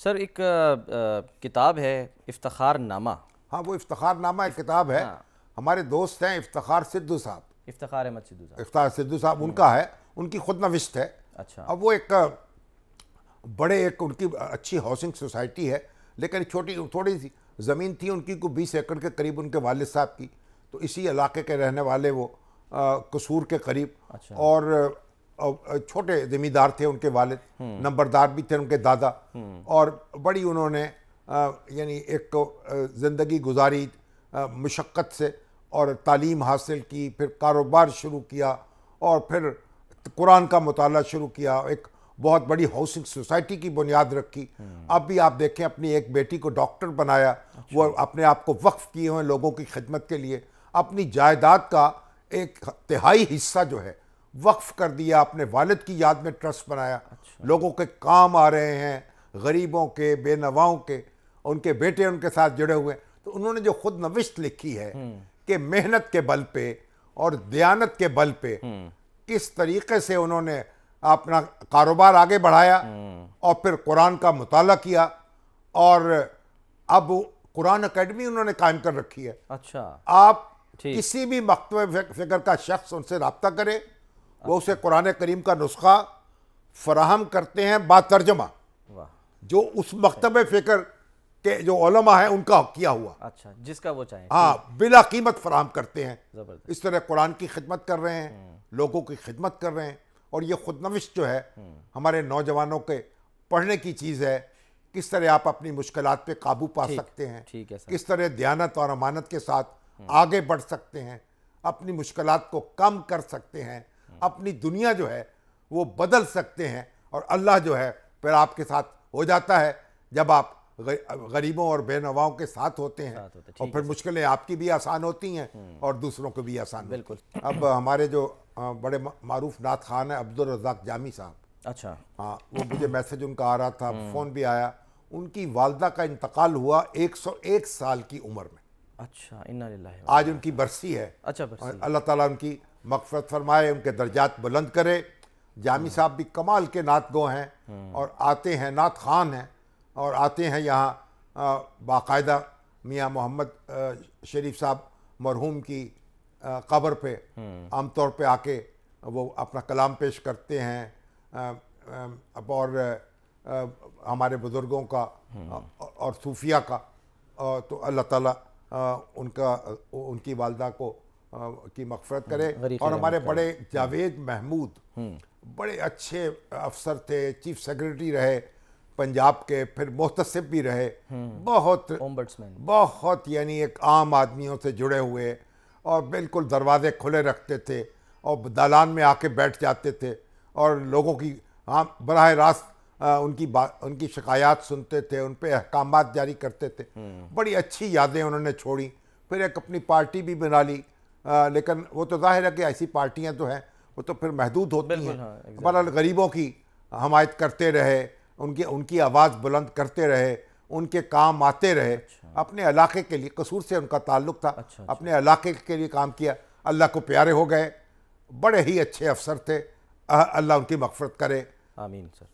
Sir एक किताब है इफ्तिखार नामा। हाँ, वो इफ्तिखार नामा एक किताब है। हाँ। हमारे दोस्त हैं इफ्तिखार सिद्धू साहब, इफ्तिखार अहमद सिद्धू साहब। इफ्तिखार सिद्धू साहब उनका है, उनकी खुद नविश्त है। अच्छा। अब वो एक बड़े एक उनकी अच्छी हाउसिंग सोसाइटी है, लेकिन छोटी थोड़ी सी ज़मीन थी उनकी, को 20 एकड़ के करीब उनके वालिद साहब की। तो इसी इलाके के रहने वाले वो कसूर के करीब। अच्छा। और छोटे ज़मींदार थे उनके वालिद, नंबरदार भी थे उनके दादा। और बड़ी उन्होंने यानी एक ज़िंदगी गुजारी मुशक्क़त से, और तालीम हासिल की, फिर कारोबार शुरू किया, और फिर कुरान का मुताला शुरू किया, एक बहुत बड़ी हाउसिंग सोसाइटी की बुनियाद रखी। अब भी आप देखें, अपनी एक बेटी को डॉक्टर बनाया। अच्छा। वो अपने आप को वक्फ किए हुए लोगों की खिदमत के लिए, अपनी जायदाद का एक तिहाई हिस्सा जो है वक्फ कर दिया, अपने वालिद की याद में ट्रस्ट बनाया। अच्छा। लोगों के काम आ रहे हैं, गरीबों के, बेनवाओं के, उनके बेटे उनके साथ जुड़े हुए। तो उन्होंने जो खुद नविश्त लिखी है कि मेहनत के बल पे और दयानत के बल पे किस तरीके से उन्होंने अपना कारोबार आगे बढ़ाया, और फिर कुरान का मुताला किया, और अब कुरान अकेडमी उन्होंने कायम कर रखी है। अच्छा। आप किसी भी मकतब फिक्र का शख्स उनसे रब्ता करे, वो उसे कुरान करीम का नुस्खा फराहम करते हैं बातर्जमा, जो उस मकतब फिक्र के जो उलमा है उनका किया हुआ। अच्छा, जिसका वो चाहे। हाँ, बिला कीमत फराहम करते हैं। जबरदस्त। इस तरह कुरान की खिदमत कर रहे हैं, लोगों की खिदमत कर रहे हैं। और ये खुद नविश जो है हमारे नौजवानों के पढ़ने की चीज़ है। किस तरह आप अपनी मुश्किलात पे काबू पा सकते हैं, ठीक है सर। किस तरह दयानत और अमानत के साथ आगे बढ़ सकते हैं, अपनी मुश्किलात को कम कर सकते हैं, अपनी दुनिया जो है वो बदल सकते हैं। और अल्लाह जो है फिर आपके साथ हो जाता है जब आप गरीबों और बेनवाओं के साथ होते हैं। और फिर मुश्किलें आपकी भी आसान होती हैं और दूसरों को भी आसान। बिल्कुल। अब हमारे जो बड़े मारूफ नात खान है अब्दुल रज़ाक जामी साहब। अच्छा। हाँ, वो मुझे मैसेज उनका आ रहा था, फ़ोन भी आया। उनकी वालदा का इंतकाल हुआ 101 साल की उम्र में। अच्छा, इन्ना लिल्लाहि। आज उनकी बरसी है। अच्छा, बरसी। अल्लाह ताला उनकी मग़फ़िरत फरमाए, उनके दर्जात बुलंद करे। जामी साहब भी कमाल के नात गो हैं, और आते हैं, नात खान हैं, और आते हैं यहाँ बाकायदा मियाँ मोहम्मद शरीफ साहब मरहूम की कब्र पे आमतौर पे आके वो अपना कलाम पेश करते हैं, और हमारे बुज़ुर्गों का और सूफिया का। तो अल्लाह ताला उनकी वालदा को की मग़फ़िरत करे। और हमारे बड़े जावेद महमूद बड़े अच्छे अफसर थे, चीफ सेक्रेटरी रहे पंजाब के, फिर मोहतसिब भी रहे, बहुत यानी एक आम आदमियों से जुड़े हुए, और बिल्कुल दरवाजे खुले रखते थे, और दालान में आके बैठ जाते थे, और लोगों की हाँ बराह रास्त उनकी शिकायत सुनते थे, उन पे अहकामात जारी करते थे। बड़ी अच्छी यादें उन्होंने छोड़ी। फिर एक अपनी पार्टी भी बना ली, लेकिन वो तो जाहिर है कि ऐसी पार्टियां तो हैं वो तो फिर महदूद होती हैं। बहरहाल गरीबों की हमायत करते रहे, उनकी आवाज़ बुलंद करते रहे, उनके काम आते रहे। अच्छा। अपने इलाके के लिए, कसूर से उनका ताल्लुक़ था। अच्छा। अपने इलाके के लिए काम किया, अल्लाह को प्यारे हो गए। बड़े ही अच्छे अफसर थे, अल्लाह उनकी मग़फ़िरत करे। आमीन सर।